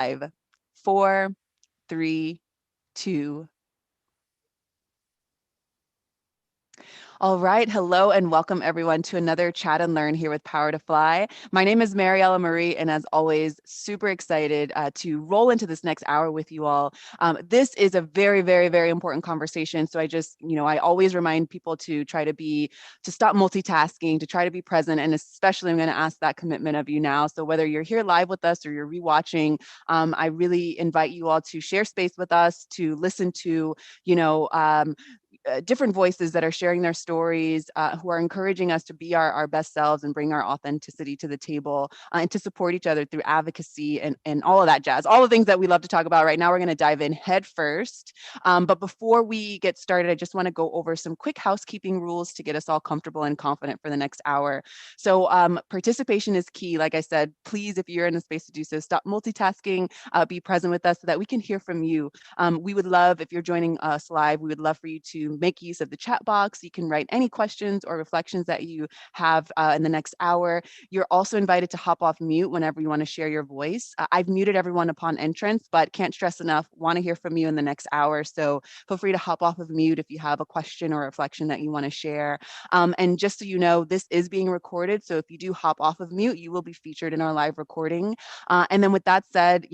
5, 4, 3, 2. All right. Hello and welcome everyone to another Chat and Learn here with Power to Fly. My name is Mariella Marie, and as always, super excited to roll into this next hour with you all. This is a very, very, very important conversation. So I always remind people to to stop multitasking, to try to be present. And especially I'm going to ask that commitment of you now. So whether you're here live with us or you're rewatching, I really invite you all to share space with us, to listen to, you know, different voices that are sharing their stories, who are encouraging us to be our best selves and bring our authenticity to the table, and to support each other through advocacy and all of that jazz, all the things that we love to talk about. Right now, we're going to dive in head first. But before we get started, I just want to go over some quick housekeeping rules to get us all comfortable and confident for the next hour. So participation is key. Like I said, please, if you're in a space to do so, stop multitasking, be present with us so that we can hear from you. We would love, if you're joining us live, we would love for you to make use of the chat box. You can write any questions or reflections that you have in the next hour. You're also invited to hop off mute whenever you want to share your voice. I've muted everyone upon entrance, but can't stress enough, want to hear from you in the next hour. So feel free to hop off of mute if you have a question or reflection that you want to share. And just so you know, this is being recorded. So if you do hop off of mute, you will be featured in our live recording. And then with that said,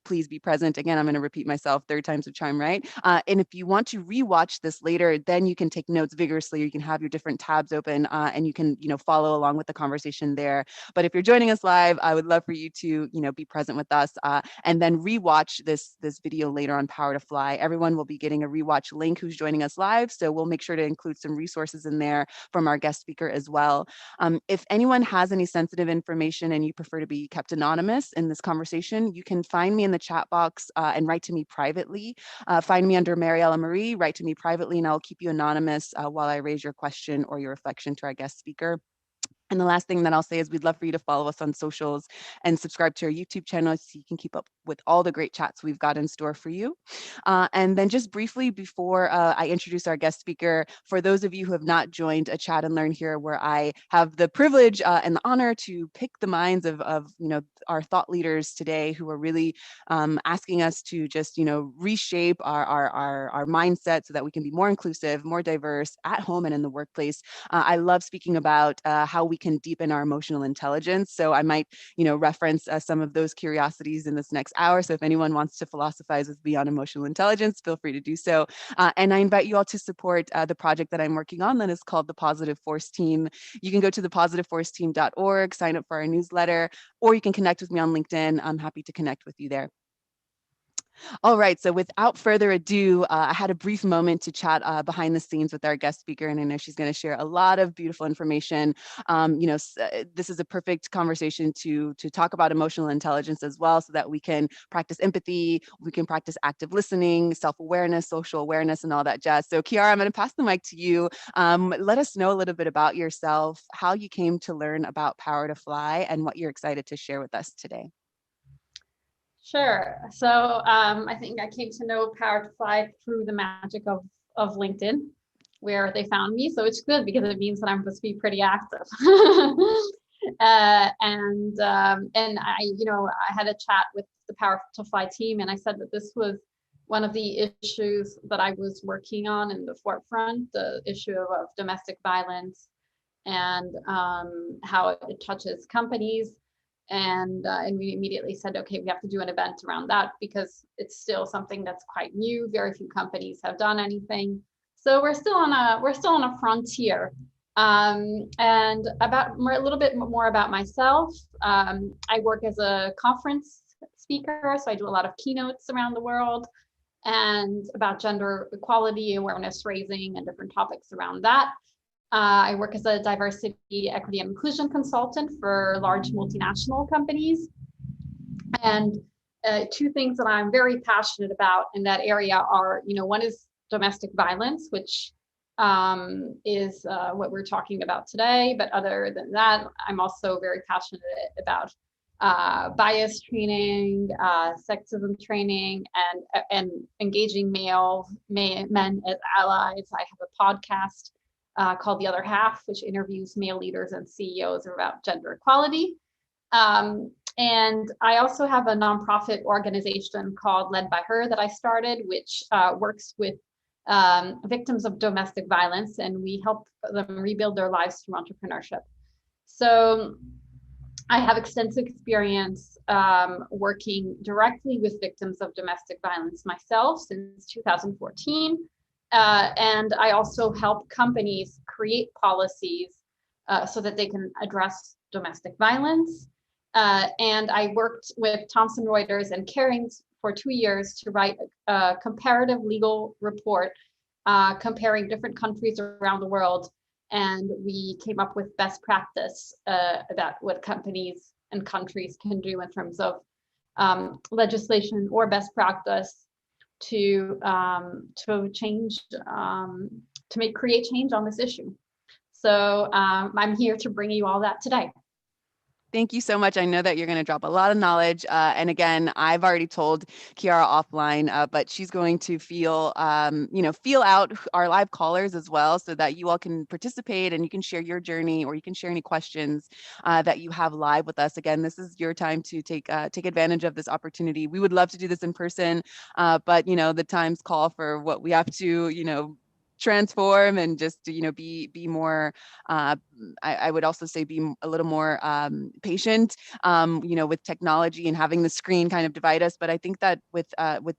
please be present. Again, I'm going to repeat myself, third time's a charm, right? And if you want to rewatch this later, then you can take notes vigorously. You can have your different tabs open, and you can, follow along with the conversation there. But if you're joining us live, I would love for you to, be present with us, and then rewatch this video later on Power to Fly. Everyone will be getting a rewatch link who's joining us live. So we'll make sure to include some resources in there from our guest speaker as well. If anyone has any sensitive information and you prefer to be kept anonymous in this conversation, you can find me in the chat box and write to me privately. Find me under Mariella Marie, write to me privately, and I'll keep you anonymous while I raise your question or your reflection to our guest speaker. And the last thing that I'll say is we'd love for you to follow us on socials and subscribe to our YouTube channel so you can keep up with all the great chats we've got in store for you. And then just briefly before I introduce our guest speaker, for those of you who have not joined a Chat and Learn here, where I have the privilege and the honor to pick the minds of our thought leaders today who are really asking us to just reshape our mindset so that we can be more inclusive, more diverse at home and in the workplace. I love speaking about how we can deepen our emotional intelligence. So I might, reference some of those curiosities in this next hour. So if anyone wants to philosophize with me on emotional intelligence, feel free to do so. And I invite you all to support the project that I'm working on that is called the Positive Force Team. You can go to thepositiveforceteam.org, sign up for our newsletter, or you can connect with me on LinkedIn. I'm happy to connect with you there. All right, so without further ado, I had a brief moment to chat behind the scenes with our guest speaker, and I know she's going to share a lot of beautiful information. This is a perfect conversation to talk about emotional intelligence as well, so that we can practice empathy, we can practice active listening, self-awareness, social awareness, and all that jazz. So Kiara, I'm going to pass the mic to you. Let us know a little bit about yourself, how you came to learn about Power to Fly, and what you're excited to share with us today. Sure. So I think I came to know Power to Fly through the magic of LinkedIn, where they found me. So it's good because it means that I'm supposed to be pretty active. And I had a chat with the Power to Fly team, and I said that this was one of the issues that I was working on in the forefront, the issue of domestic violence and how it touches companies. And we immediately said, okay, we have to do an event around that because it's still something that's quite new. Very few companies have done anything, so we're still on a frontier. And a little bit more about myself. I work as a conference speaker, so I do a lot of keynotes around the world and about gender equality, awareness raising, and different topics around that. I work as a diversity, equity, and inclusion consultant for large multinational companies. And two things that I'm very passionate about in that area are, one is domestic violence, which is what we're talking about today. But other than that, I'm also very passionate about bias training, sexism training, and engaging men as allies. I have a podcast called The Other Half, which interviews male leaders and CEOs about gender equality. And I also have a nonprofit organization called Led by Her that I started, which works with victims of domestic violence, and we help them rebuild their lives through entrepreneurship. So I have extensive experience working directly with victims of domestic violence myself since 2014. And I also help companies create policies so that they can address domestic violence. And I worked with Thomson Reuters and Carings for 2 years to write a comparative legal report comparing different countries around the world. And we came up with best practice about what companies and countries can do in terms of legislation or best practice to change, to create change on this issue. So I'm here to bring you all that today. Thank you so much. I know that you're going to drop a lot of knowledge. And again, I've already told Kiara offline, but she's going to feel out our live callers as well, so that you all can participate and you can share your journey, or you can share any questions that you have live with us. Again, this is your time to take advantage of this opportunity. We would love to do this in person, but the times call for what we have to, transform and just be more I would also say be a little more patient with technology and having the screen kind of divide us. But I think that with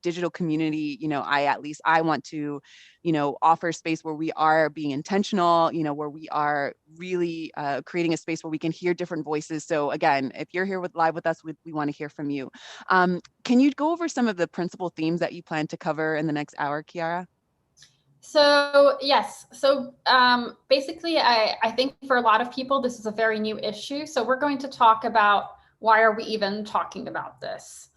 digital community, I want to offer space where we are being intentional, where we are really creating a space where we can hear different voices. So again, if you're here live with us, we want to hear from you. Can you go over some of the principal themes that you plan to cover in the next hour, Kiara? So yes, so basically I think for a lot of people, this is a very new issue. So we're going to talk about why are we even talking about this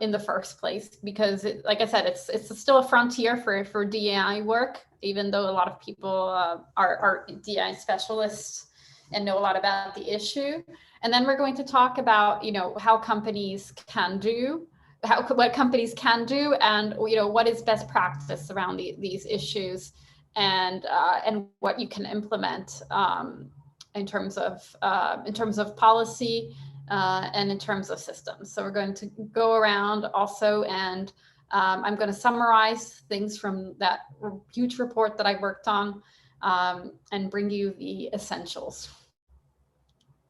in the first place? Because like I said, it's still a frontier for DEI work, even though a lot of people are DEI specialists and know a lot about the issue. And then we're going to talk about, how companies can do what companies can do, and what is best practice around these issues, and what you can implement in terms of policy and in terms of systems. So we're going to go around also, and I'm going to summarize things from that huge report that I worked on and bring you the essentials.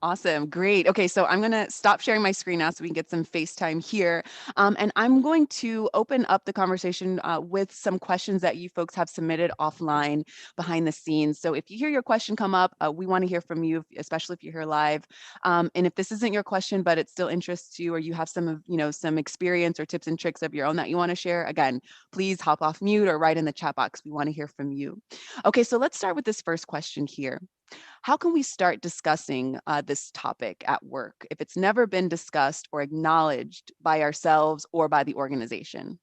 Awesome. Great. Okay, so I'm going to stop sharing my screen now so we can get some FaceTime here. And I'm going to open up the conversation with some questions that you folks have submitted offline behind the scenes. So if you hear your question come up, we want to hear from you, especially if you're here live. And if this isn't your question, but it still interests you, or you have some experience or tips and tricks of your own that you want to share, again, please hop off mute or write in the chat box. We want to hear from you. Okay, so let's start with this first question here. How can we start discussing this topic at work if it's never been discussed or acknowledged by ourselves or by the organization?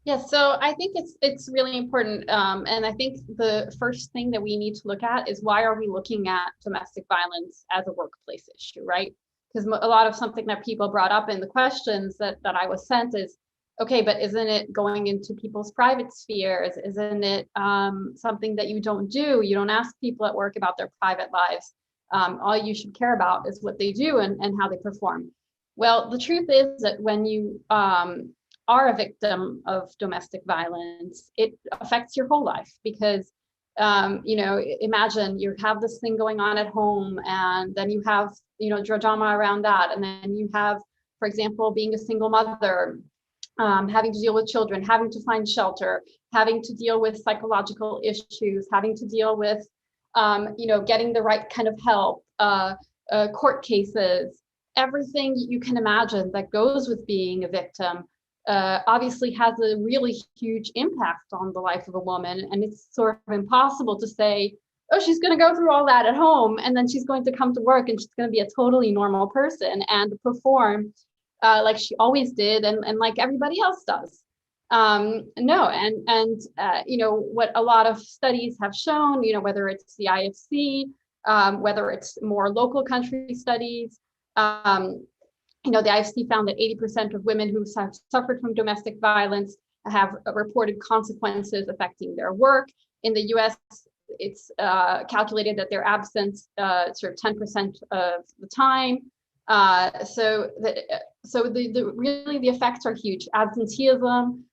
Yes, so I think it's really important, and I think the first thing that we need to look at is, why are we looking at domestic violence as a workplace issue, right? Because a lot of something that people brought up in the questions that I was sent is, okay, but isn't it going into people's private spheres? Isn't it something that you don't do? You don't ask people at work about their private lives. All you should care about is what they do and how they perform. Well, the truth is that when you are a victim of domestic violence, it affects your whole life, because imagine you have this thing going on at home, and then you have drama around that, and then you have, for example, being a single mother, having to deal with children, having to find shelter, having to deal with psychological issues, having to deal with getting the right kind of help, court cases, everything you can imagine that goes with being a victim obviously has a really huge impact on the life of a woman. And it's sort of impossible to say, oh, she's going to go through all that at home, and then she's going to come to work and she's going to be a totally normal person and perform like she always did, and like everybody else does. No, and what a lot of studies have shown, whether it's the IFC, whether it's more local country studies, the IFC found that 80% of women who have suffered from domestic violence have reported consequences affecting their work. In the US, it's calculated that they're absent sort of 10% of the time. Really the effects are huge. Absenteeism,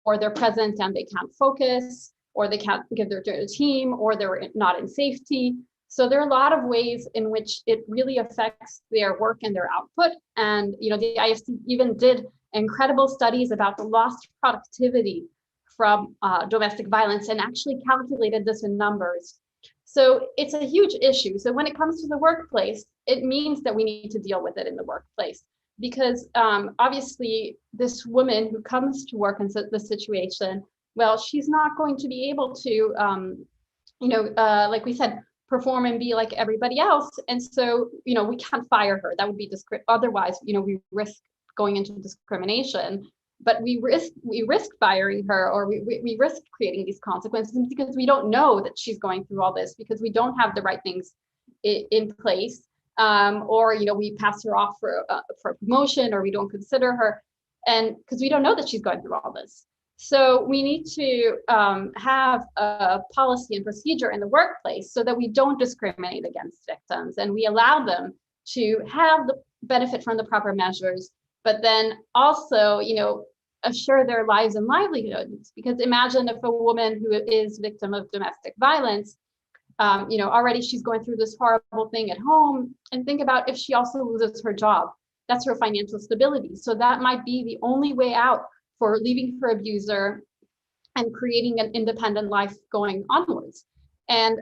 or they're present and they can't focus, or they can't give their team, or they're not in safety. So there are a lot of ways in which it really affects their work and their output. And the IFC even did incredible studies about the lost productivity from domestic violence and actually calculated this in numbers. So it's a huge issue. So when it comes to the workplace, it means that we need to deal with it in the workplace, because obviously this woman who comes to work in this situation, well, she's not going to be able to, like we said, perform and be like everybody else. And so, we can't fire her. That would be otherwise, we risk going into discrimination. But we risk firing her, or we risk creating these consequences because we don't know that she's going through all this, because we don't have the right things in place, or we pass her off for a promotion, or we don't consider her, and because we don't know that she's going through all this. So we need to have a policy and procedure in the workplace so that we don't discriminate against victims, and we allow them to have the benefit from the proper measures, but then also, assure their lives and livelihoods. Because imagine if a woman who is victim of domestic violence, already she's going through this horrible thing at home, and think about if she also loses her job. That's her financial stability. So that might be the only way out for leaving her abuser and creating an independent life going onwards. And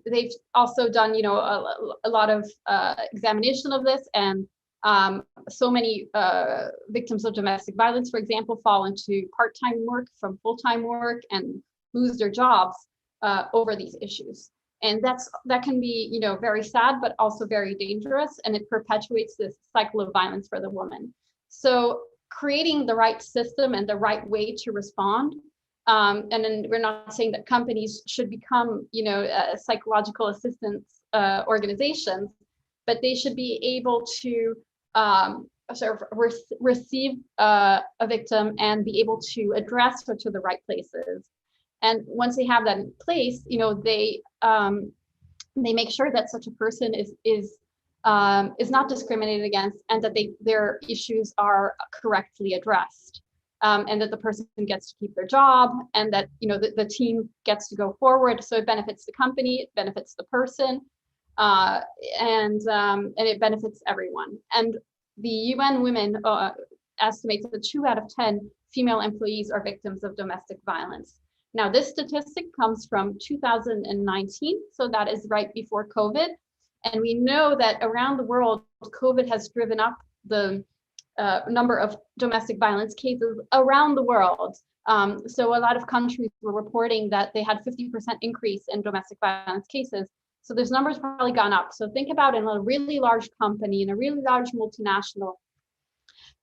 they've also done, a lot of examination of this, and so many victims of domestic violence, for example, fall into part-time work from full-time work and lose their jobs over these issues. And that can be, very sad, but also very dangerous, and it perpetuates this cycle of violence for the woman. So creating the right system and the right way to respond. And then we're not saying that companies should become, psychological assistance organizations, but they should be able to sort of receive a victim and be able to address her to the right places. And once they have that in place, they make sure that such a person is not discriminated against, and that their issues are correctly addressed, and that the person gets to keep their job, and that the team gets to go forward. So it benefits the company, it benefits the person, and it benefits everyone. And the UN Women estimates that 2 out of 10 female employees are victims of domestic violence. Now, this statistic comes from 2019, so that is right before COVID. And we know that around the world, COVID has driven up the number of domestic violence cases around the world. So a lot of countries were reporting that they had 50% increase in domestic violence cases. So those numbers probably gone up. So think about in a really large company, in a really large multinational,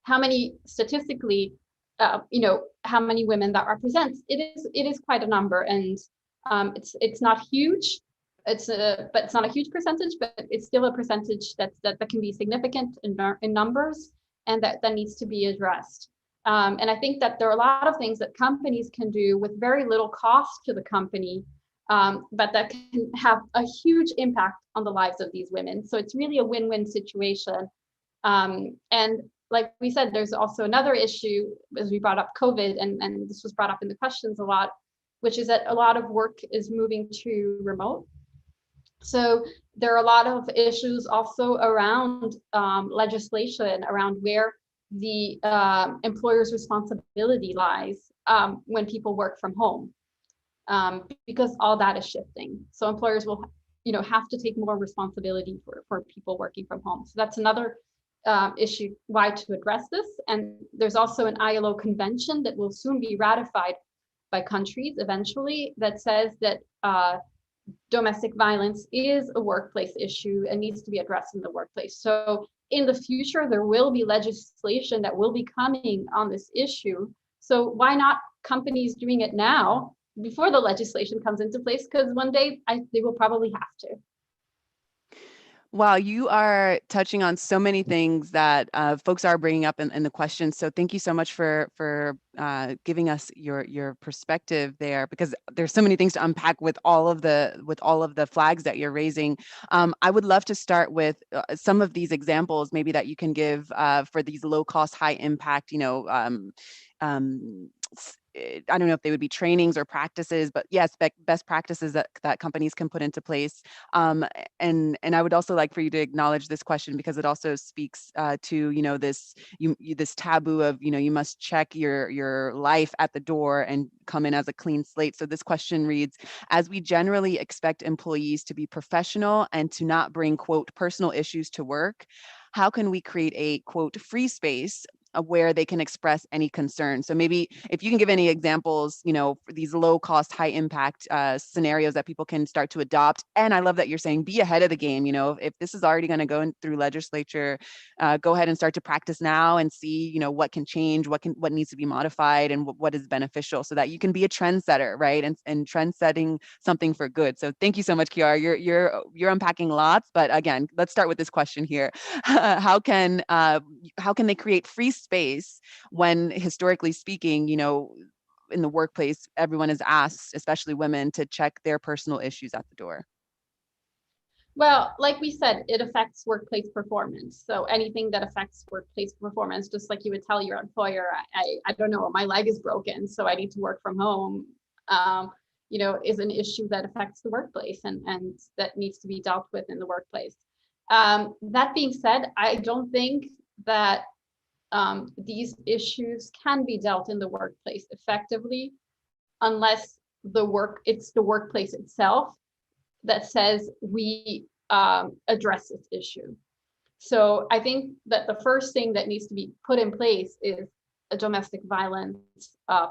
how many statistically, how many women that represents. It is quite a number, and it's not huge. But it's not a huge percentage, but it's still a percentage that can be significant in numbers, and that needs to be addressed. And I think that there are a lot of things that companies can do with very little cost to the company, but that can have a huge impact on the lives of these women. So it's really a win-win situation. And like we said, there's also another issue, as we brought up COVID, and this was brought up in the questions a lot, which is that a lot of work is moving to remote. So there are a lot of issues also around legislation, around where the employer's responsibility lies when people work from home, because all that is shifting. So employers will, have to take more responsibility for people working from home. So that's another issue why to address this. And there's also an ILO convention that will soon be ratified by countries eventually, that says that domestic violence is a workplace issue and needs to be addressed in the workplace. So in the future, there will be legislation that will be coming on this issue. So why not companies doing it now before the legislation comes into place? Because one day they will probably have to. Wow, you are touching on so many things that folks are bringing up in the questions. So thank you so much for giving us your perspective there, because there's so many things to unpack with all of the flags that you're raising. I would love to start with some of these examples, maybe that you can give for these low cost, high impact, um, I don't know if they would be trainings or practices, but yes, best practices that companies can put into place. And I would also like for you to acknowledge this question, because it also speaks to this taboo of you must check your life at the door and come in as a clean slate. So this question reads: as we generally expect employees to be professional and to not bring quote personal issues to work, how can we create a quote free space where they can express any concern? So maybe if you can give any examples, for these low cost, high impact scenarios that people can start to adopt. And I love that you're saying be ahead of the game. If this is already going to go through legislature, go ahead and start to practice now and see, what can change, what needs to be modified, and what is beneficial, so that you can be a trendsetter, right? And trend setting something for good. So thank you so much, Kiara. You're unpacking lots, but again, let's start with this question here. How can they create free space when, historically speaking, in the workplace, everyone is asked, especially women, to check their personal issues at the door? Well, like we said, it affects workplace performance. So anything that affects workplace performance, just like you would tell your employer, I don't know, my leg is broken, so I need to work from home, is an issue that affects the workplace and that needs to be dealt with in the workplace. That being said, I don't think that these issues can be dealt in the workplace effectively unless it's the workplace itself that says we address this issue. So I think that the first thing that needs to be put in place is a domestic violence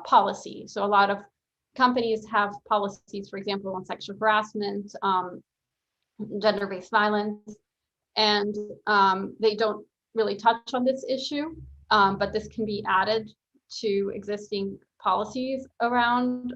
policy. So a lot of companies have policies, for example, on sexual harassment, gender-based violence, and they don't really touch on this issue, but this can be added to existing policies around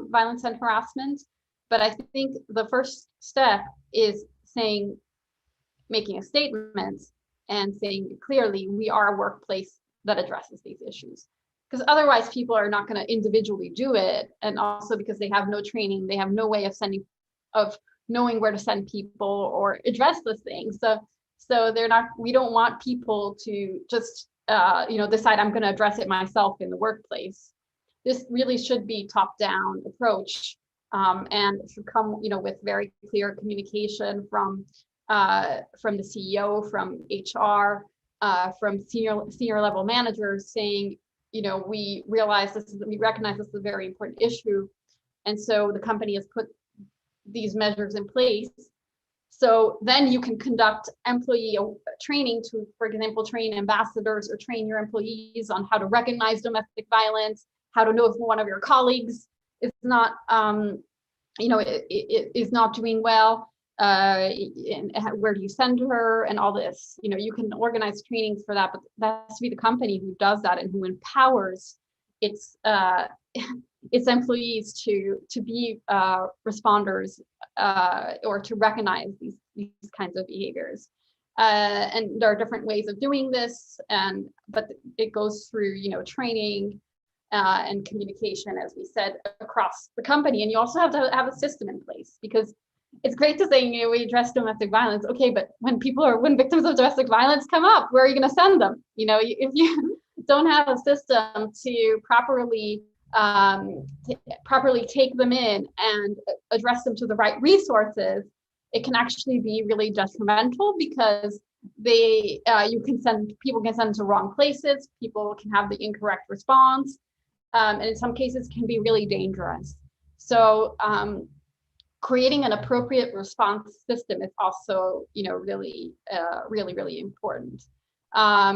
violence and harassment. But I think the first step is making a statement and saying clearly, we are a workplace that addresses these issues. Because otherwise people are not going to individually do it. And also because they have no training, they have no way of knowing where to send people or address those things. So we don't want people to just, decide I'm going to address it myself in the workplace. This really should be top-down approach. And it should come, with very clear communication from the CEO, from HR, from senior level managers, saying, we recognize this is a very important issue, and so the company has put these measures in place. So then you can conduct employee training to, for example, train ambassadors or train your employees on how to recognize domestic violence, how to know if one of your colleagues is not, is not doing well, and where do you send her, and all this. You can organize trainings for that, but that has to be the company who does that and who empowers its its employees to be responders, or to recognize these kinds of behaviors. And there are different ways of doing this, but it goes through training and communication, as we said, across the company. And you also have to have a system in place, because it's great to say, we address domestic violence. Okay, but when victims of domestic violence come up, where are you going to send them? If you don't have a system to properly take them in and address them to the right resources, it can actually be really detrimental, because people can send them to wrong places. People can have the incorrect response, and in some cases can be really dangerous. So creating an appropriate response system is also, really, really important. I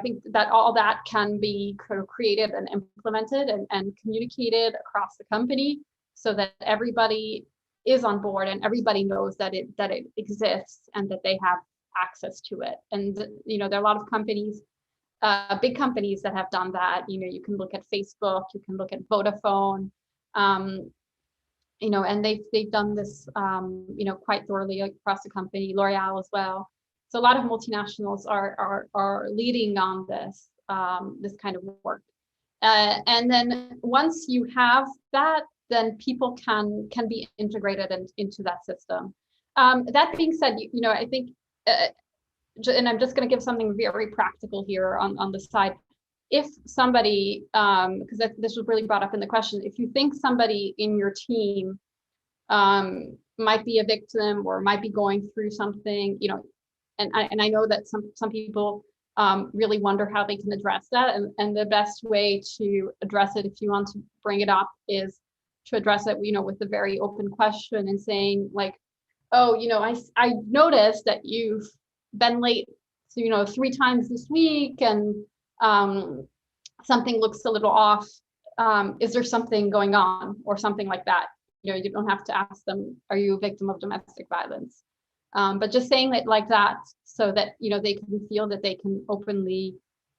think that all that can be created and implemented and communicated across the company, so that everybody is on board and everybody knows that it exists and that they have access to it. And there are a lot of companies, big companies, that have done that. You can look at Facebook, you can look at Vodafone, and they've done this, quite thoroughly across the company, L'Oreal as well. So a lot of multinationals are leading on this this kind of work. And then once you have that, then people can be integrated into that system. That being said, I think, and I'm just going to give something very practical here on the side. If somebody, because this was really brought up in the question, if you think somebody in your team might be a victim or might be going through something, and I know that some people really wonder how they can address that, and the best way to address it, if you want to bring it up, is to address it, with a very open question and saying like, oh, I noticed that you've been late, 3 times this week, and something looks a little off. Is there something going on, or something like that? You don't have to ask them, are you a victim of domestic violence? But just saying it like that, so that they can feel that they can openly,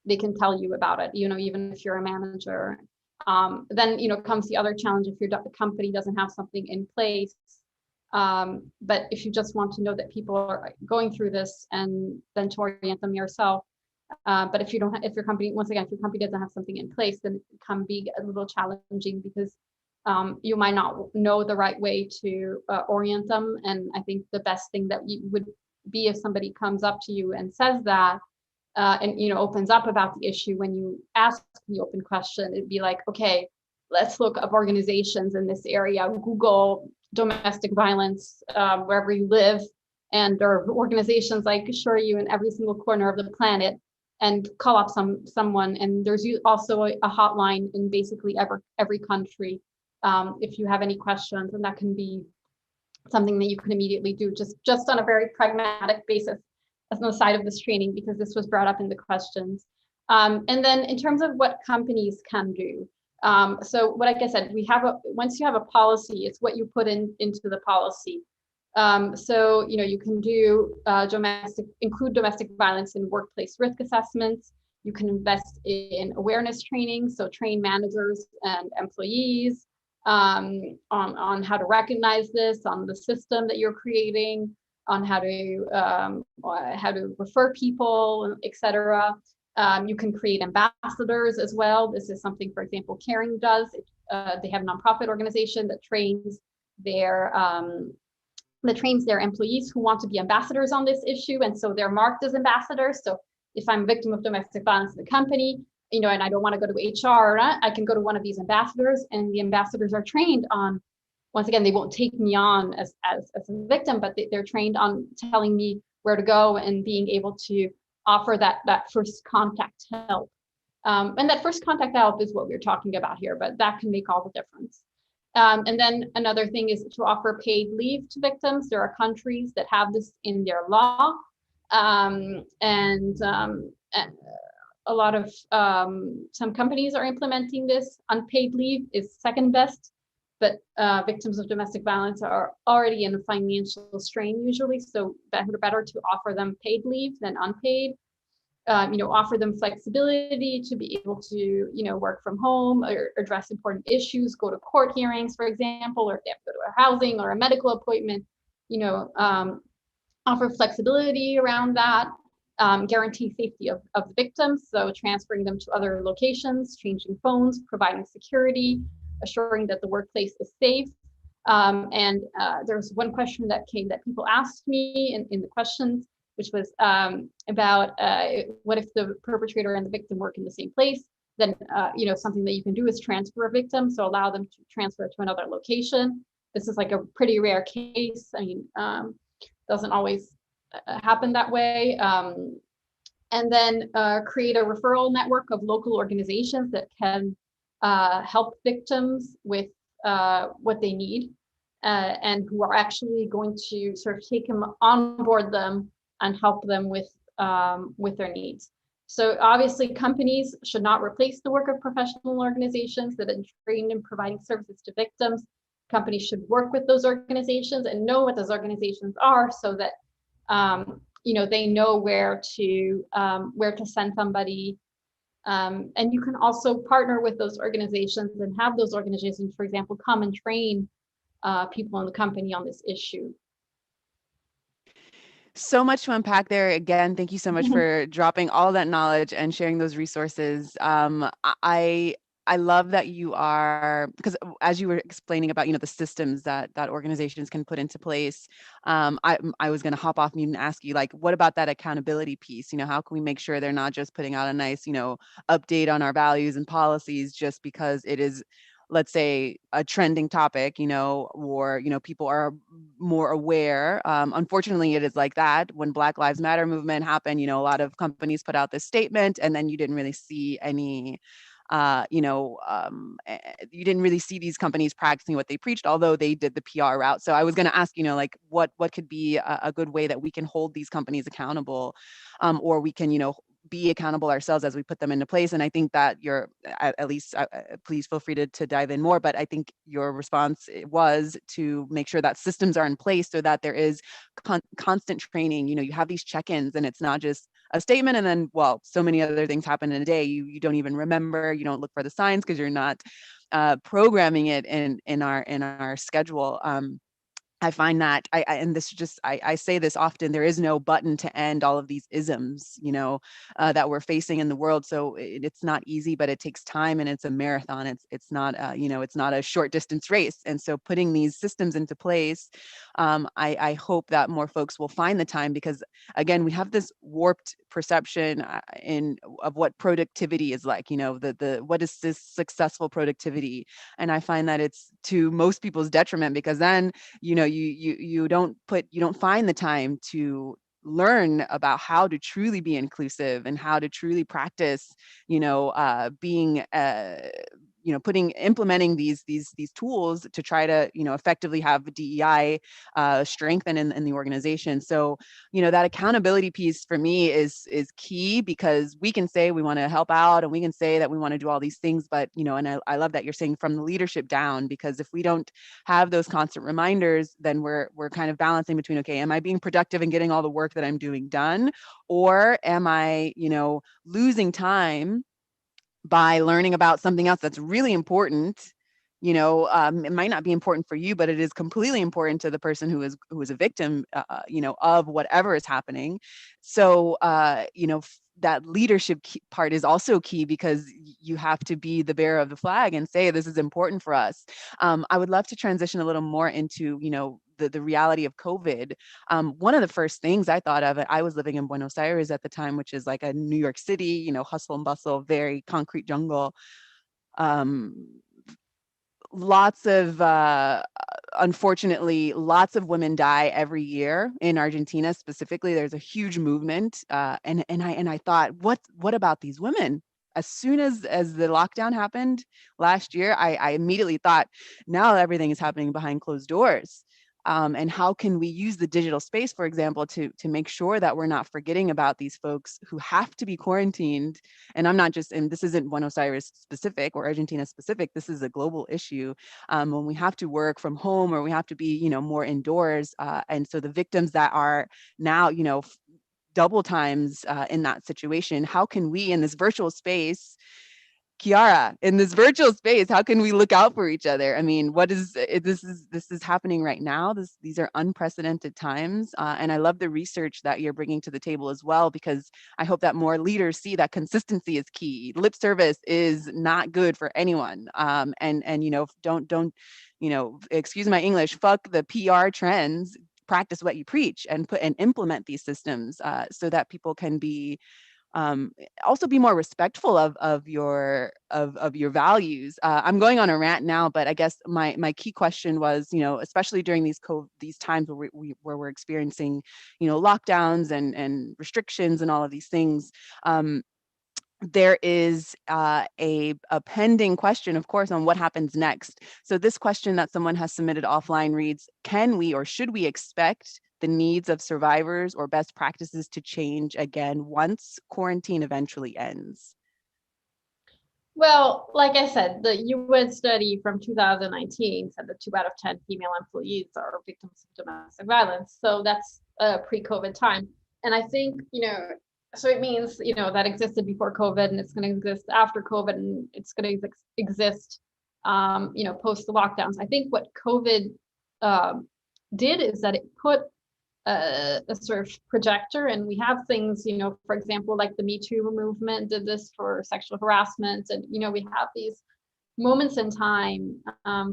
they can tell you about it, even if you're a manager. Then comes the other challenge if your company doesn't have something in place. But if you just want to know that people are going through this, and then to orient them yourself. But if your company, once again, if your company doesn't have something in place, then it can be a little challenging, because you might not know the right way to orient them. And I think the best thing that would be if somebody comes up to you and says that, and opens up about the issue. When you ask the open question, it'd be like, okay, let's look up organizations in this area, Google domestic violence wherever you live, and there are organizations, I assure you, in every single corner of the planet, and call up someone. And there's also a hotline in basically every country if you have any questions, and that can be something that you can immediately do, just on a very pragmatic basis, as on the side of this training, because this was brought up in the questions. And then in terms of what companies can do, so like I said, once you have a policy, it's what you put into the policy. So you can do include domestic violence in workplace risk assessments. You can invest in awareness training, so train managers and employees on how to recognize this, on the system that you're creating, on how to refer people, etc. You can create ambassadors as well. This is something, for example, Caring does. They have a nonprofit organization that trains their employees who want to be ambassadors on this issue, and so they're marked as ambassadors. So if I'm a victim of domestic violence in the company, and I don't want to go to HR, I can go to one of these ambassadors, and the ambassadors are trained on, once again, they won't take me on as a victim, but they're trained on telling me where to go and being able to offer that first contact help. And that first contact help is what we're talking about here, but that can make all the difference. And then another thing is to offer paid leave to victims. There are countries that have this in their law, and a lot of some companies are implementing this. Unpaid leave is second best, but victims of domestic violence are already in a financial strain usually, so better to offer them paid leave than unpaid. Offer them flexibility to be able to, work from home or address important issues, go to court hearings, for example, or if they have to go to a housing or a medical appointment, offer flexibility around that. Guarantee safety of the victims, so transferring them to other locations, changing phones, providing security, assuring that the workplace is safe. And there's one question that people asked me in the questions, which was about what if the perpetrator and the victim work in the same place? Then something that you can do is transfer a victim, so allow them to transfer to another location. This is like a pretty rare case. I mean, doesn't always happen that way. And then create a referral network of local organizations that can help victims with what they need, and who are actually going to sort of take them on board them and help them with their needs. So obviously companies should not replace the work of professional organizations that are trained in providing services to victims. Companies should work with those organizations and know what those organizations are, so that they know where to send somebody. And you can also partner with those organizations and have those organizations, for example, come and train people in the company on this issue. So much to unpack there. Again, thank you so much for dropping all that knowledge and sharing those resources. I love that you are, because as you were explaining about, the systems that organizations can put into place, I was going to hop off mute and ask you, like, what about that accountability piece? How can we make sure they're not just putting out a nice, update on our values and policies just because it is, let's say, a trending topic, or, people are more aware. Unfortunately, it is like that. When Black Lives Matter movement happened, a lot of companies put out this statement, and then you didn't really see any, you didn't really see these companies practicing what they preached, although they did the PR route. So I was going to ask, like, what could be a good way that we can hold these companies accountable, or we can, be accountable ourselves as we put them into place. And I think that at least, please feel free to dive in more, but I think your response was to make sure that systems are in place so that there is constant training. You have these check-ins, and it's not just a statement and then, well, so many other things happen in a day. You don't even remember, you don't look for the signs because you're not programming it in our schedule. I find that and this just, I say this often, there is no button to end all of these isms, that we're facing in the world. So it's not easy, but it takes time, and it's a marathon. It's not, it's not a short distance race. And so putting these systems into place, I hope that more folks will find the time, because again, we have this warped perception of what productivity is like, what is this successful productivity? And I find that it's to most people's detriment, because then, you don't find the time to learn about how to truly be inclusive and how to truly practice, being implementing these tools to try to, effectively have DEI strengthen in the organization. So, that accountability piece for me is key, because we can say we want to help out, and we can say that we want to do all these things, but, and I love that you're saying from the leadership down, because if we don't have those constant reminders, then we're kind of balancing between, okay, am I being productive and getting all the work that I'm doing done? Or am I, losing time by learning about something else that's really important? It might not be important for you, but it is completely important to the person who is a victim, of whatever is happening. So, that leadership part is also key, because you have to be the bearer of the flag and say, this is important for us. I would love to transition a little more into, the reality of COVID. One of the first things I thought of, I was living in Buenos Aires at the time, which is like a New York City, hustle and bustle, very concrete jungle. Lots of, unfortunately, lots of women die every year in Argentina specifically. There's a huge movement, and I thought, what about these women? As soon as the lockdown happened last year, I immediately thought, now everything is happening behind closed doors. And how can we use the digital space, for example, to make sure that we're not forgetting about these folks who have to be quarantined? And I'm not just, and this isn't Buenos Aires specific or Argentina specific, this is a global issue, when we have to work from home, or we have to be, more indoors. And so the victims that are now, double times in that situation, how can we in this virtual space, Kiara, in this virtual space, how can we look out for each other? I mean, this is happening right now. These are unprecedented times, and I love the research that you're bringing to the table as well, because I hope that more leaders see that consistency is key. Lip service is not good for anyone, and don't excuse my English, fuck the PR trends. Practice what you preach, and implement these systems, so that people can be, also be more respectful of your values. I'm going on a rant now, but I guess my key question was, especially during these times where we're experiencing, lockdowns and restrictions and all of these things. There is a pending question, of course, on what happens next. So this question that someone has submitted offline reads, can we or should we expect the needs of survivors or best practices to change again once quarantine eventually ends? Well, like I said, the UN study from 2019 said that 2 out of 10 female employees are victims of domestic violence. So that's pre-COVID time. And I think, so it means, that existed before COVID, and it's going to exist after COVID, and it's going to exist, post the lockdowns. I think what COVID did is that it put a sort of projector, and we have things, for example, like the Me Too movement did this for sexual harassment, and we have these moments in time,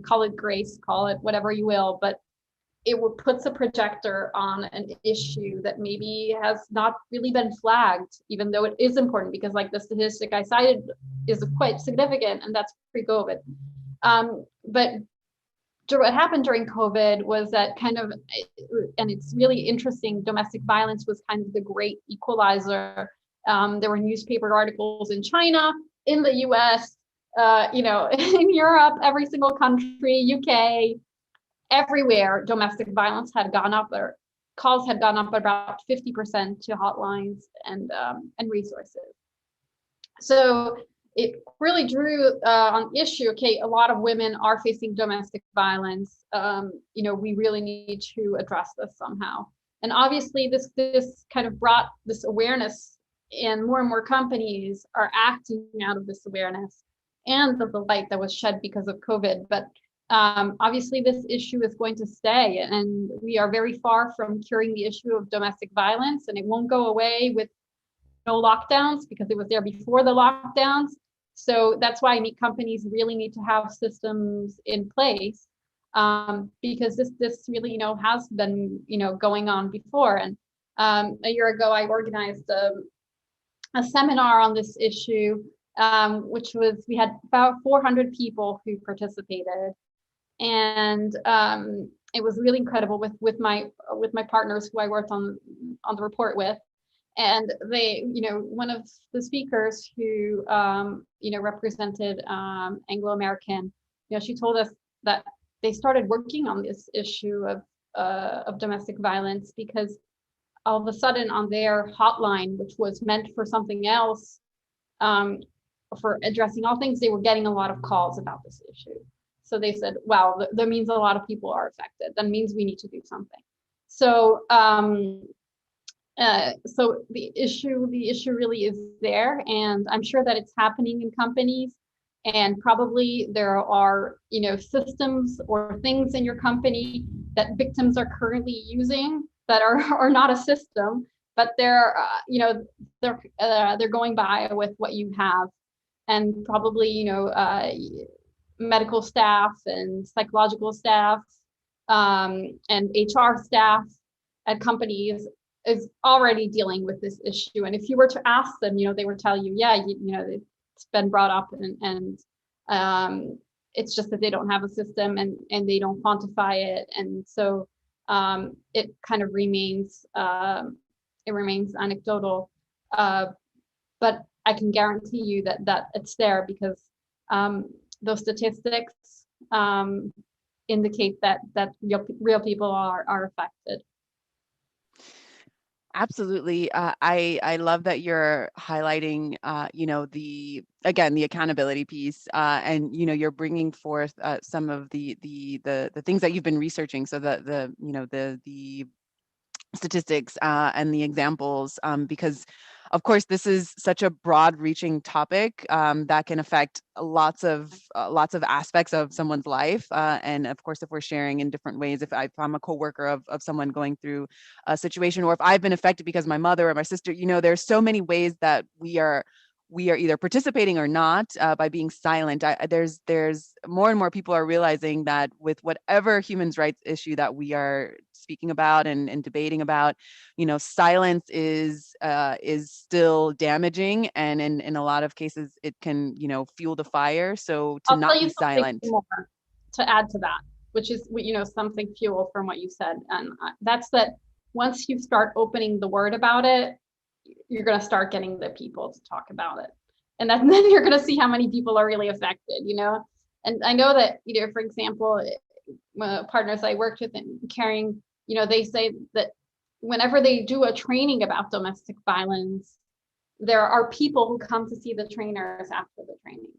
call it grace, call it whatever you will, but it puts a projector on an issue that maybe has not really been flagged, even though it is important, because like the statistic I cited is quite significant, and that's pre-COVID. But what happened during COVID was that kind of, and it's really interesting, domestic violence was kind of the great equalizer. There were newspaper articles in China, in the US, in Europe, every single country, UK, everywhere, domestic violence had gone up, or calls had gone up about 50% to hotlines and resources. So it really drew on the issue. Okay, a lot of women are facing domestic violence. We really need to address this somehow. And obviously, this kind of brought this awareness, and more companies are acting out of this awareness and of the light that was shed because of COVID. But obviously, this issue is going to stay, and we are very far from curing the issue of domestic violence, and it won't go away with no lockdowns, because it was there before the lockdowns. So that's why companies really need to have systems in place, because this really, has been, going on before. And a year ago, I organized a seminar on this issue, we had about 400 people who participated, and it was really incredible with my partners who I worked on the report with. And they, one of the speakers who, represented Anglo-American, she told us that they started working on this issue of domestic violence because all of a sudden on their hotline, which was meant for something else, for addressing all things, they were getting a lot of calls about this issue. So they said, wow, that means a lot of people are affected. That means we need to do something. So, so the issue really is there, and I'm sure that it's happening in companies, and probably there are, systems or things in your company that victims are currently using that are not a system, but they're going by with what you have, and probably medical staff and psychological staff and HR staff at companies is already dealing with this issue. And if you were to ask them, they would tell you, yeah, it's been brought up, and it's just that they don't have a system, and they don't quantify it. And so it kind of remains, anecdotal. But I can guarantee you that it's there, because those statistics indicate that real people are affected. Absolutely. I love that you're highlighting, the accountability piece, and, you're bringing forth some of the things that you've been researching. So the statistics and the examples, because of course this is such a broad reaching topic that can affect lots of aspects of someone's life, and of course if we're sharing in different ways, if I'm a coworker of someone going through a situation, or if I've been affected because my mother or my sister, there's so many ways that we are either participating or not by being silent. There's more and more people are realizing that with whatever human rights issue that we are speaking about and debating about, silence is still damaging, and in a lot of cases it can fuel the fire. So to not be silent. More to add to that, which is something fuel from what you said, and that's that once you start opening the word about it, you're going to start getting the people to talk about it, and then you're going to see how many people are really affected. And I know that for example, partners I worked with in caring, they say that whenever they do a training about domestic violence, there are people who come to see the trainers after the training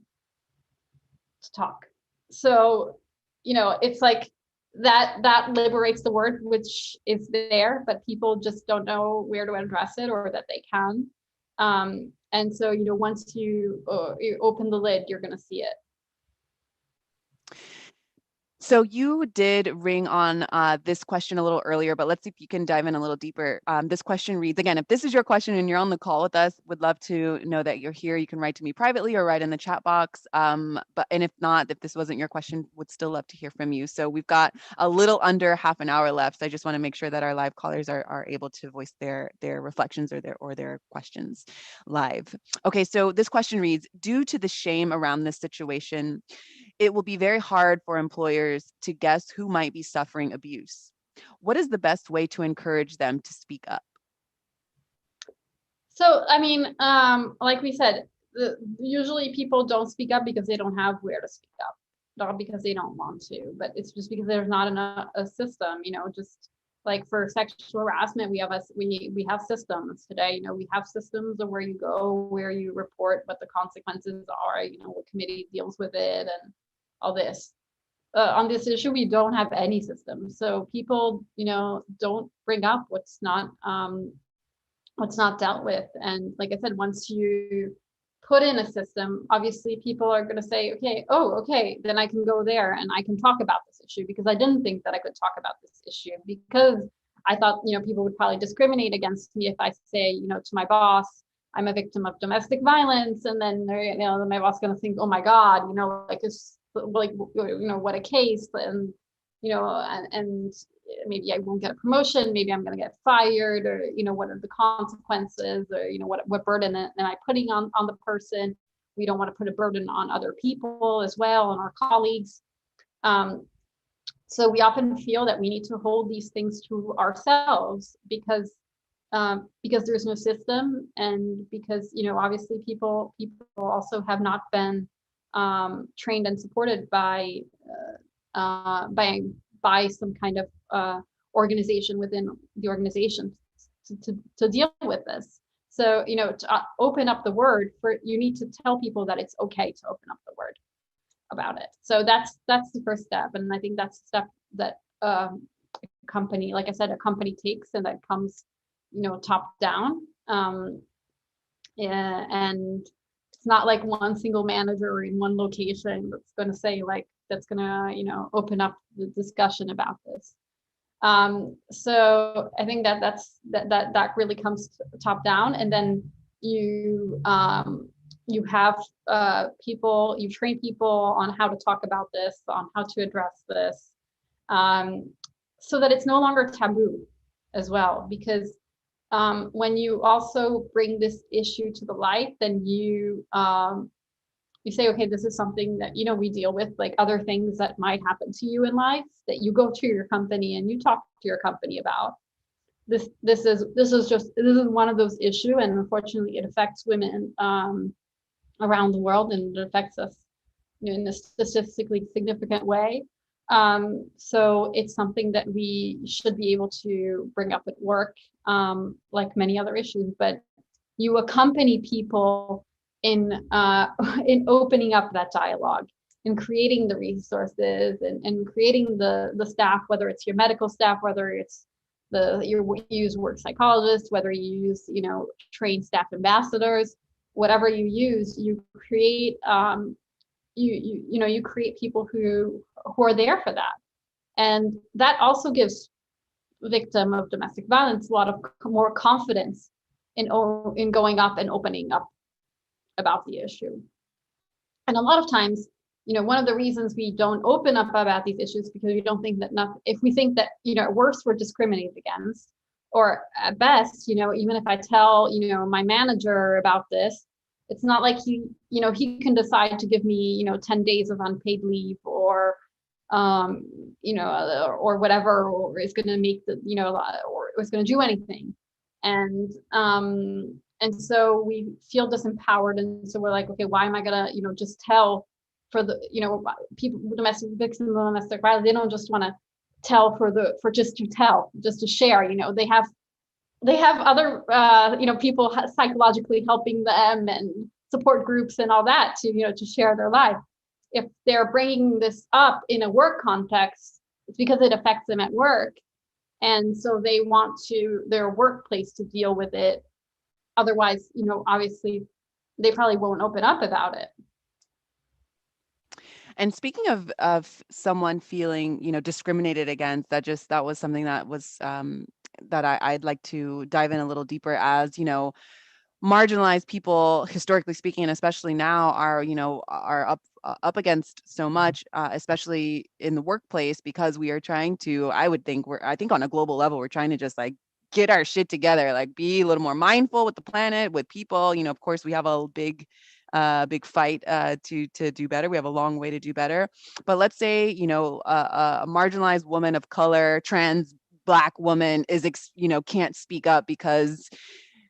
to talk. So it's like that liberates the word, which is there, but people just don't know where to address it, or that they can. And so once you open the lid, you're going to see it. So you did ring on this question a little earlier, but let's see if you can dive in a little deeper. This question reads, again, if this is your question and you're on the call with us, would love to know that you're here. You can write to me privately or write in the chat box. And if not, if this wasn't your question, would still love to hear from you. So we've got a little under half an hour left. So I just want to make sure that our live callers are able to voice their reflections or their questions live. Okay, so this question reads, due to the shame around this situation, it will be very hard for employers to guess who might be suffering abuse. What is the best way to encourage them to speak up? So, I mean, like we said, usually people don't speak up because they don't have where to speak up, not because they don't want to, but it's just because there's not a system, just like for sexual harassment, we have systems today, we have systems of where you go, where you report, what the consequences are, what committee deals with it and all this. On this issue, we don't have any system. So people, don't bring up what's not dealt with. And like I said, once you put in a system, obviously people are going to say, okay, then I can go there and I can talk about this issue, because I didn't think that I could talk about this issue, because I thought, people would probably discriminate against me if I say, to my boss, I'm a victim of domestic violence. And then, then my boss is going to think, oh my God, like it's like, what a case. And, and maybe I won't get a promotion, maybe I'm going to get fired, or, what are the consequences, or, what burden am I putting on the person? We don't want to put a burden on other people as well, and our colleagues. So we often feel that we need to hold these things to ourselves because there's no system, and because, obviously people also have not been trained and supported by some kind of organization within the organization to deal with this. So, to open up the word, you need to tell people that it's okay to open up the word about it. So that's the first step, and I think that's the step that a company, like I said, a company takes, and that comes, top down. And it's not like one single manager in one location that's going to say, like, that's going to, open up the discussion about this. So I think that really comes top down, and then you have people, you train people on how to talk about this, on how to address this, so that it's no longer taboo as well. Because when you also bring this issue to the light, then you say, okay, this is something that, we deal with, like other things that might happen to you in life, that you go to your company and you talk to your company about. This is one of those issues, and unfortunately it affects women around the world, and it affects us, in a statistically significant way. So it's something that we should be able to bring up at work, like many other issues, but you accompany people in opening up that dialogue, and creating the resources, and creating the staff, whether it's your medical staff, whether it's you use work psychologists, whether you use, trained staff ambassadors, whatever you use, you create you create people who are there for that. And that also gives victim of domestic violence a lot of more confidence in going up and opening up about the issue. And a lot of times, one of the reasons we don't open up about these issues, because we don't think that if we think that, at worst we're discriminated against, or at best, even if I tell, my manager about this, it's not like he can decide to give me, 10 days of unpaid leave, or, or whatever, or is going to make the, or is going to do anything. And so we feel disempowered. And so we're like, okay, why am I gonna, just tell for the, people, domestic victims of domestic violence, they don't just want to tell just to share, they have other, people psychologically helping them, and support groups and all that to share their life. If they're bringing this up in a work context, it's because it affects them at work. And so they want their workplace to deal with it. Otherwise, obviously they probably won't open up about it. And speaking of someone feeling, discriminated against, that was something that was that I'd like to dive in a little deeper as, marginalized people, historically speaking, and especially now, are up against so much, especially in the workplace, because we are trying to. I think on a global level, we're trying to just like get our shit together, like be a little more mindful with the planet, with people. Of course, we have a big fight to do better. We have a long way to do better. But let's say, a marginalized woman of color, trans Black woman can't speak up because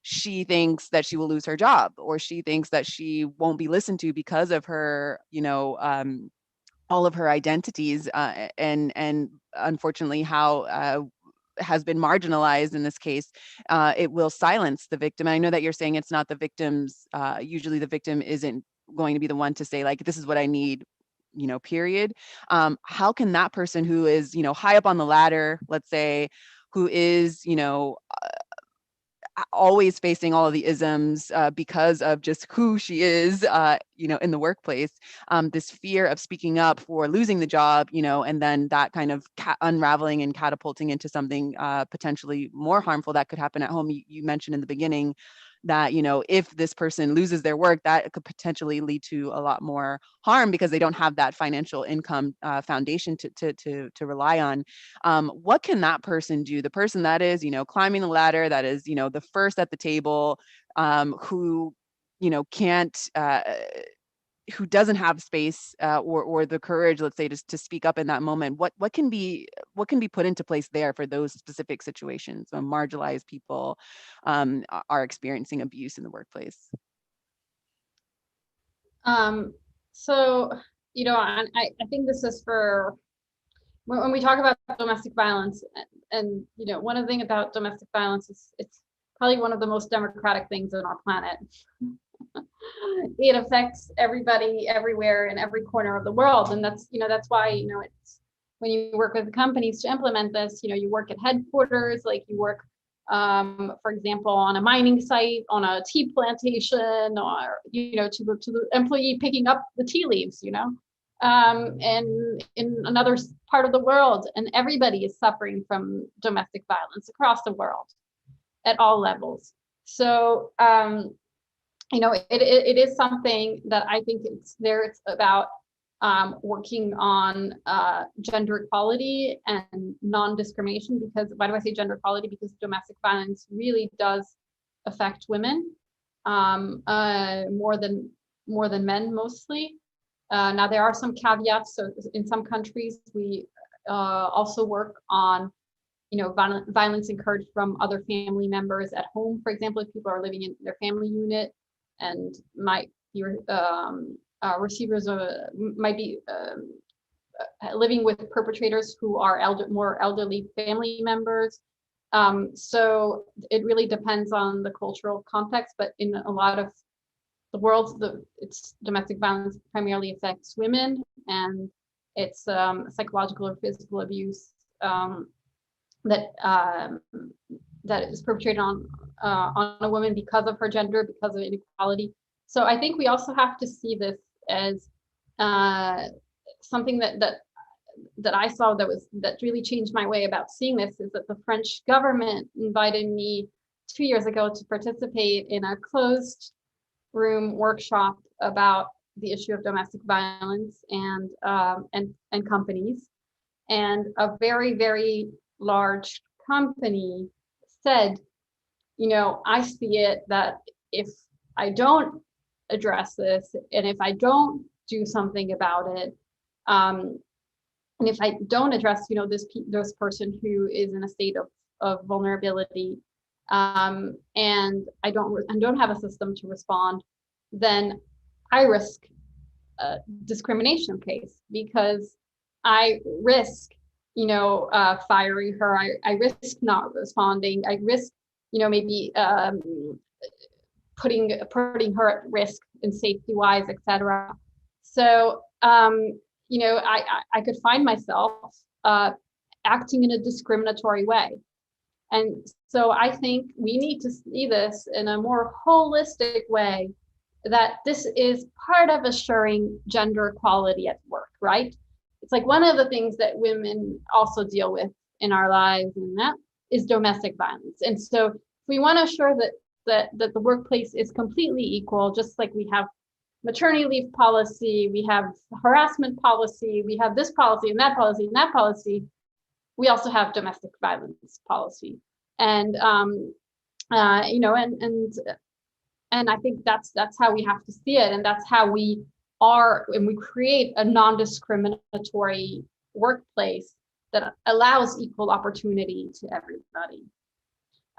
she thinks that she will lose her job, or she thinks that she won't be listened to because of her, all of her identities, and unfortunately how has been marginalized in this case. It will silence the victim. And I know that you're saying it's not the victim's. Usually, the victim isn't going to be the one to say like, "This is what I need." Period. How can that person who is, high up on the ladder, let's say, who is, always facing all of the isms because of just who she is, in the workplace, this fear of speaking up for losing the job, and then that kind of unraveling and catapulting into something potentially more harmful that could happen at home. You mentioned in the beginning that, if this person loses their work, that could potentially lead to a lot more harm because they don't have that financial income foundation to rely on. What can that person do? The person that is, climbing the ladder, that is, the first at the table, who, can't, who doesn't have space or the courage, let's say, to speak up in that moment. What can be put into place there for those specific situations when marginalized people are experiencing abuse in the workplace? So, I think this is for when we talk about domestic violence, and one of the things about domestic violence is it's probably one of the most democratic things on our planet. It affects everybody everywhere in every corner of the world, and that's why it's when you work with companies to implement this, you work at headquarters, like you work, for example, on a mining site, on a tea plantation, or to the employee picking up the tea leaves, and in another part of the world, and everybody is suffering from domestic violence across the world at all levels. So it is something that I think it's about working on gender equality and non-discrimination. Because why do I say gender equality? Because domestic violence really does affect women more than men mostly. Now there are some caveats. So in some countries we also work on violence encouraged from other family members at home. For example, if people are living in their family unit and might be receivers might be living with perpetrators who are more elderly family members. So it really depends on the cultural context, but in a lot of the world, it's domestic violence primarily affects women, and it's psychological or physical abuse that is perpetrated on a woman because of her gender, because of inequality. So I think we also have to see this as something that I saw that really changed my way about seeing this, is that the French government invited me 2 years ago to participate in a closed room workshop about the issue of domestic violence and companies. And a very, very large company said, I see it that if I don't address this, and if I don't do something about it, and if I don't address, this person who is in a state of vulnerability, and I don't have a system to respond, then I risk a discrimination case, because I risk firing her. I risk not responding. I risk maybe putting her at risk in safety wise, etc. So I could find myself acting in a discriminatory way. And so I think we need to see this in a more holistic way, that this is part of assuring gender equality at work. right? It's like one of the things that women also deal with in our lives, and that is domestic violence. And so we want to assure that the workplace is completely equal, just like we have maternity leave policy, we have harassment policy, we have this policy and that policy and that policy. We also have domestic violence policy, and you know, and I think that's how we have to see it, and that's how we are when we create a non-discriminatory workplace that allows equal opportunity to everybody.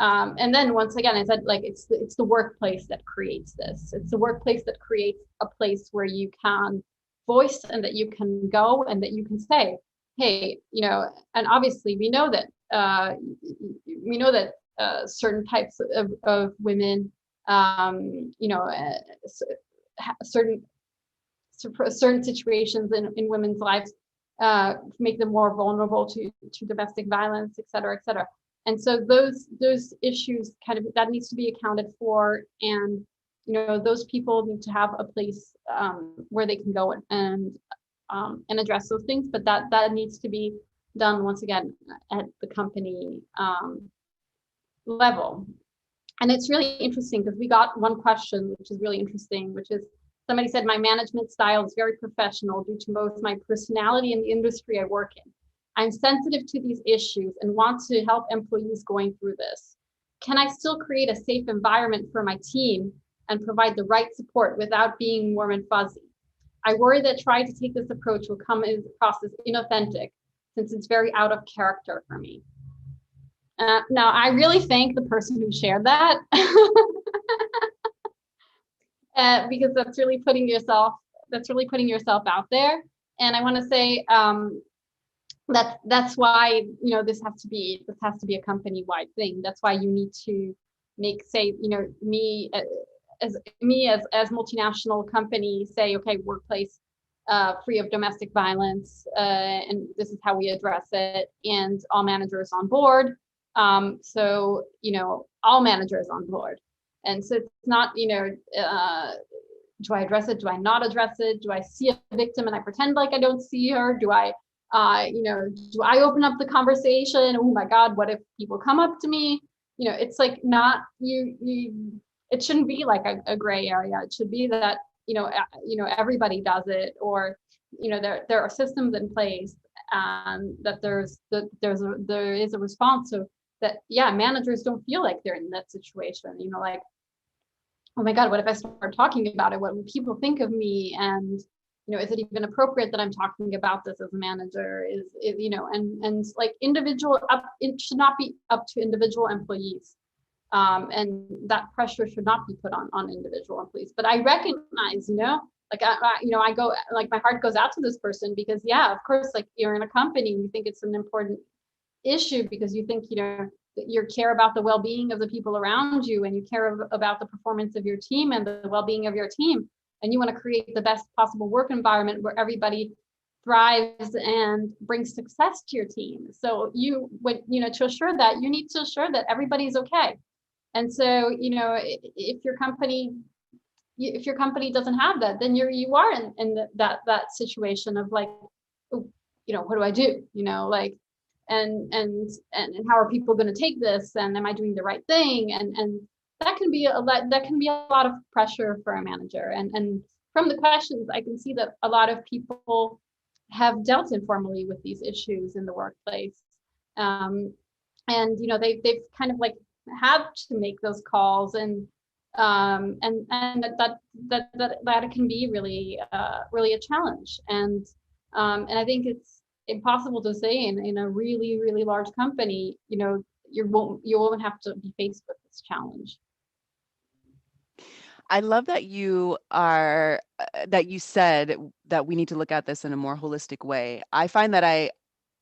And then once again, I said, like, it's the workplace that creates this. It's the workplace that creates a place where you can voice and that you can go and that you can say, hey, you know, and obviously we know that certain types of women, you know, certain situations in women's lives make them more vulnerable to domestic violence, et cetera, et cetera. And so those issues kind of, that needs to be accounted for, and you know, those people need to have a place where they can go and address those things. But that needs to be done once again at the company level. And it's really interesting because we got one question, which is really interesting, which is somebody said, my management style is very professional due to both my personality and the industry I work in. I'm sensitive to these issues and want to help employees going through this. Can I still create a safe environment for my team and provide the right support without being warm and fuzzy? I worry that trying to take this approach will come across as inauthentic, since it's very out of character for me. Now, I really thank the person who shared that because that's really putting yourself out there. And I want to say that's why, you know, this has to be a company-wide thing. That's why you need to make, say, you know, me as multinational company say, okay, workplace free of domestic violence, and this is how we address it, and all managers on board. So, you know, all managers on board. And so it's not, you know, do I address it? Do I not address it? Do I see a victim and I pretend like I don't see her? Do I, you know, do I open up the conversation? Oh my God, what if people come up to me? You know, it's like not, it shouldn't be like a gray area. It should be that, you know, everybody does it, or, you know, there are systems in place, that there is a response, so that, yeah, managers don't feel like they're in that situation, you know, like, oh my God, what if I start talking about it? What will people think of me? And, you know, is it even appropriate that I'm talking about this as a manager? Is you know, and like it should not be up to individual employees. And that pressure should not be put on individual employees. But I recognize, you know, like I go, like, my heart goes out to this person, because yeah, of course, like, you're in a company and you think it's an important issue because you think, you know, that you care about the well-being of the people around you, and you care about the performance of your team and the well-being of your team, and you want to create the best possible work environment where everybody thrives and brings success to your team. So you would, you know, to assure that, you need to assure that everybody's okay. And so, you know, if your company doesn't have that, then you are in that situation of like, oh, you know, what do I do? You know, like, and how are people going to take this? And am I doing the right thing? And that can be a lot of pressure for a manager. And from the questions, I can see that a lot of people have dealt informally with these issues in the workplace. And, you know, they've kind of like had to make those calls, and that can be really a challenge. And I think it's impossible to say in a really, really large company, you know, you won't have to be faced with this challenge. I love that you said that we need to look at this in a more holistic way. I find that I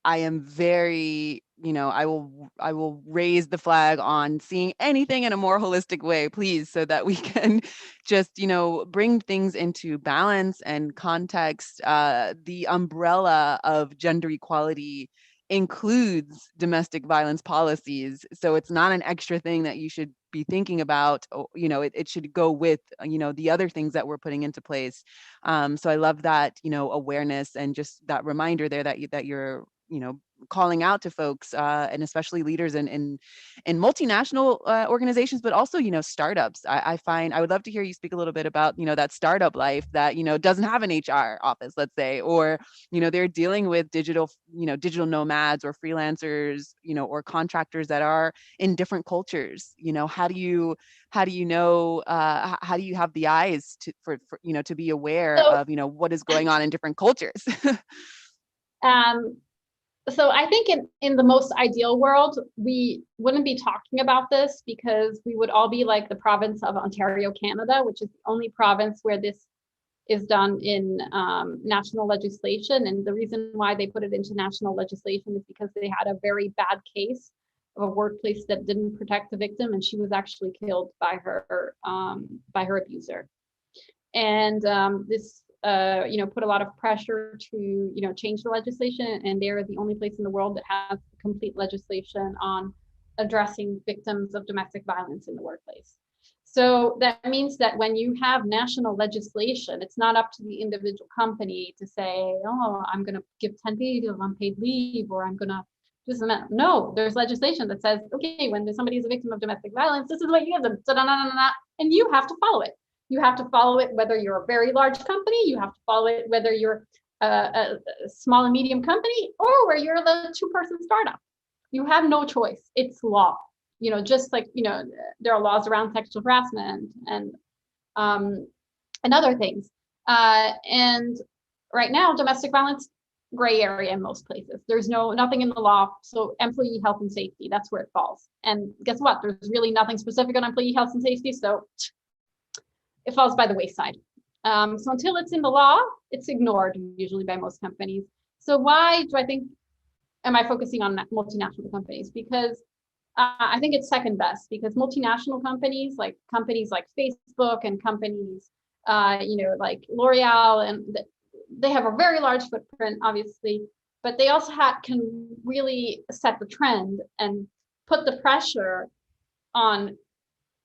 am very, you know, I will raise the flag on seeing anything in a more holistic way, please, so that we can just, you know, bring things into balance and context. The umbrella of gender equality includes domestic violence policies. So it's not an extra thing that you should be thinking about, it should go with, the other things that we're putting into place. So I love that, awareness and just that reminder there that you're, calling out to folks, and especially leaders in multinational organizations, but also, startups. I find I would love to hear you speak a little bit about, that startup life that, doesn't have an HR office, let's say, or, they're dealing with digital nomads or freelancers, or contractors that are in different cultures. How do you know, how do you have the eyes for to be aware So, of, what is going on in different cultures? um, so I think in the most ideal world, we wouldn't be talking about this because we would all be like the province of Ontario, Canada, which is the only province where this is done in national legislation. And the reason why they put it into national legislation is because they had a very bad case of a workplace that didn't protect the victim, and she was actually killed by her abuser. And this put a lot of pressure to change the legislation, and they're the only place in the world that has complete legislation on addressing victims of domestic violence in the workplace. So that means that when you have national legislation, it's not up to the individual company to say, oh, I'm going to give 10 days of unpaid leave, or I'm going to this and that. No, there's legislation that says, okay, when somebody is a victim of domestic violence, this is what you give them, and you have to follow it. You have to follow it whether you're a very large company, you have to follow it whether you're a small and medium company, or where you're the two-person startup. You have no choice. It's law. Just like, there are laws around sexual harassment and other things. And right now, domestic violence, gray area in most places. There's nothing in the law. So employee health and safety, that's where it falls. And guess what? There's really nothing specific on employee health and safety. So it falls by the wayside. So until it's in the law, it's ignored usually by most companies. So why do I think, am I focusing on multinational companies? Because I think it's second best, because multinational companies like Facebook and companies, like L'Oreal, and they have a very large footprint, obviously, but they also can really set the trend and put the pressure on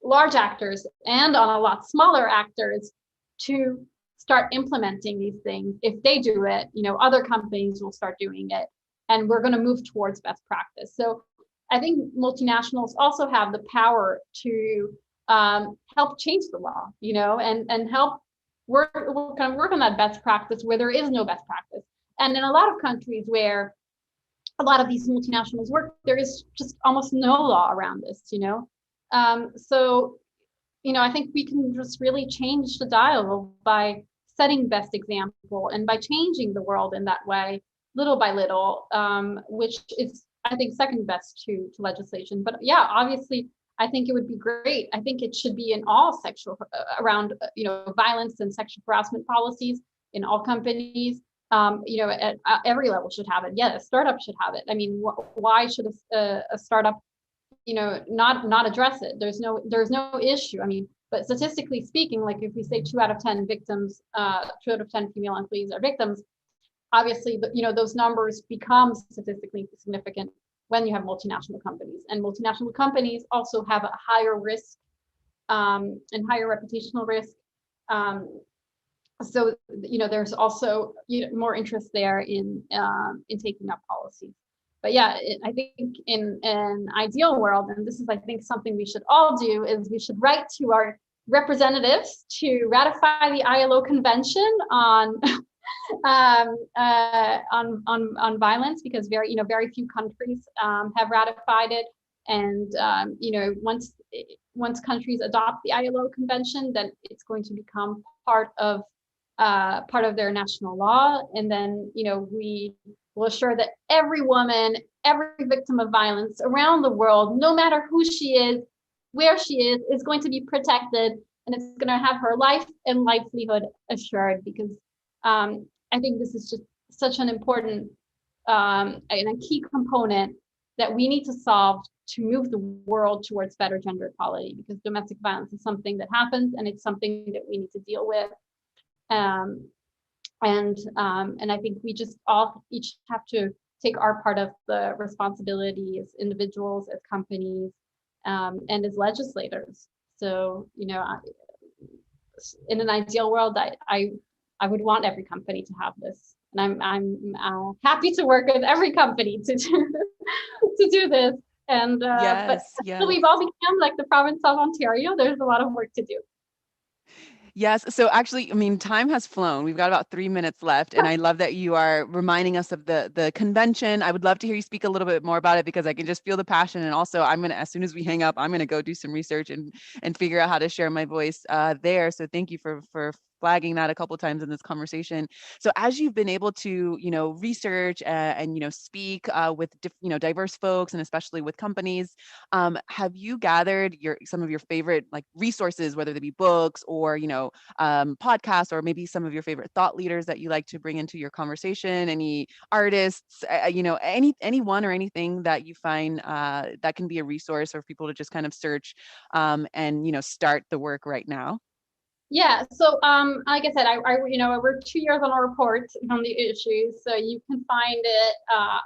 large actors and on a lot smaller actors to start implementing these things. If they do it, other companies will start doing it, and we're going to move towards best practice. So I think multinationals also have the power to help change the law, and help work on that best practice where there is no best practice. And in a lot of countries where a lot of these multinationals work, there is just almost no law around this, So, I think we can just really change the dial by setting best example and by changing the world in that way, little by little, which is, I think, second best to legislation. But yeah, obviously, I think it would be great. I think it should be in all around, violence and sexual harassment policies in all companies. At every level should have it. Yeah, a startup should have it. I mean, why should a startup not address it? There's no issue. I mean, but statistically speaking, like if we say 2 out of 10 victims, 2 out of 10 female employees are victims, obviously, those numbers become statistically significant when you have multinational companies, and multinational companies also have a higher risk and higher reputational risk. So there's also more interest there in taking up policies. But yeah, I think in an ideal world, and this is, I think, something we should all do, is we should write to our representatives to ratify the ILO Convention on on violence, because very few countries have ratified it. And once countries adopt the ILO Convention, then it's going to become part of their national law. And then we will assure that every woman, every victim of violence around the world, no matter who she is, where she is going to be protected, and it's going to have her life and livelihood assured. Because I think this is just such an important and a key component that we need to solve to move the world towards better gender equality, because domestic violence is something that happens, and it's something that we need to deal with. And I think we just each have to take our part of the responsibility as individuals, as companies, and as legislators. So, in an ideal world, I would want every company to have this, and I'm happy to work with every company to to do this. And but Yes, until yes. we've all become like the province of Ontario, there's a lot of work to do. Yes. So actually, I mean, time has flown. We've got about 3 minutes left, and I love that you are reminding us of the convention. I would love to hear you speak a little bit more about it because I can just feel the passion. And also, I'm gonna, as soon as we hang up, I'm gonna go do some research and figure out how to share my voice there. So thank you for flagging that a couple times in this conversation. So as you've been able to, research and speak with diverse folks and especially with companies, have you gathered some of your favorite like resources, whether they be books or podcasts, or maybe some of your favorite thought leaders that you like to bring into your conversation? Any artists, anyone or anything that you find that can be a resource for people to just kind of search and start the work right now? Yeah, so like I said, we're 2 years on a report on the issues, so you can find it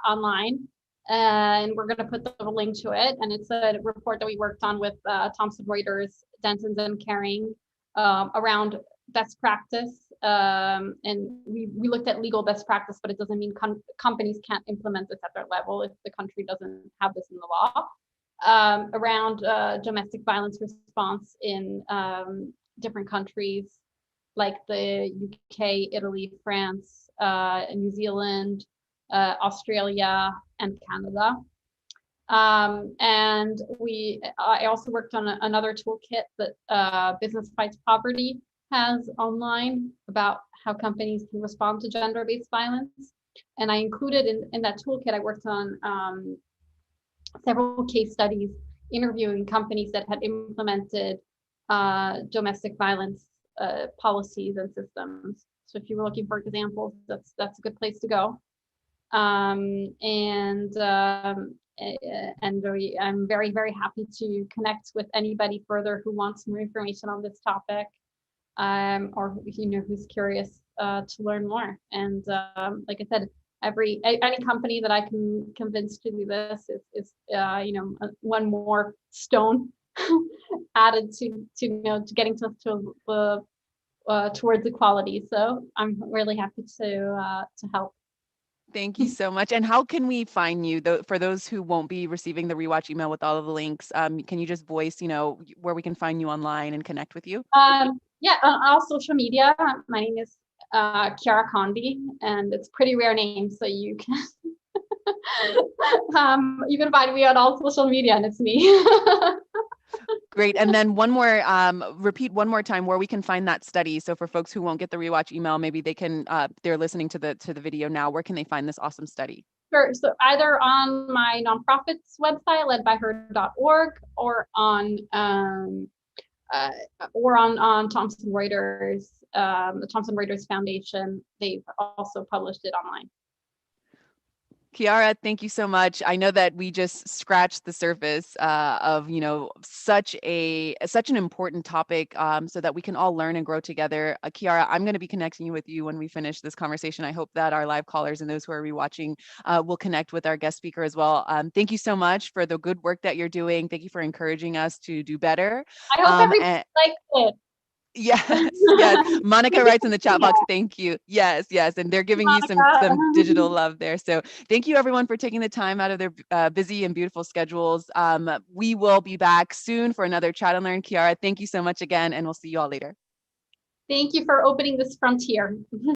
online, and we're going to put the link to it. And it's a report that we worked on with Thomson Reuters, Dentons and Caring, around best practice. And we looked at legal best practice, but it doesn't mean companies can't implement this at their level if the country doesn't have this in the law. Around domestic violence response in different countries like the UK, Italy, France, New Zealand, Australia, and Canada. And I also worked on another toolkit that Business Fights Poverty has online about how companies can respond to gender-based violence. And I included in that toolkit, I worked on several case studies interviewing companies that had implemented domestic violence policies and systems. So if you were looking for examples, that's a good place to go. I'm very, very happy to connect with anybody further who wants more information on this topic, or who's curious to learn more. And like I said, any company that I can convince to do this is one more stone added to getting to towards equality. So I'm really happy to help. Thank you so much. And how can we find you? For those who won't be receiving the rewatch email with all of the links, can you just voice, where we can find you online and connect with you? Yeah, on all social media. My name is Chiara Condi, and it's a pretty rare name, so you can you can find me on all social media, and it's me. Great. And then one more, repeat one more time where we can find that study. So for folks who won't get the rewatch email, maybe they can, they're listening to the video now. Where can they find this awesome study? Sure. So either on my nonprofit's website, ledbyher.org, or on Thomson Reuters, the Thomson Reuters Foundation. They've also published it online. Chiara, thank you so much. I know that we just scratched the surface of such an important topic, so that we can all learn and grow together. Chiara, I'm going to be connecting with you when we finish this conversation. I hope that our live callers and those who are rewatching will connect with our guest speaker as well. Thank you so much for the good work that you're doing. Thank you for encouraging us to do better. I hope everybody likes it. Yes, yes. Monica writes in the chat box, thank you. Yes, yes. And they're giving you some digital love there. So thank you everyone for taking the time out of their busy and beautiful schedules. We will be back soon for another Chat and Learn. Chiara, thank you so much again, and we'll see you all later. Thank you for opening this frontier.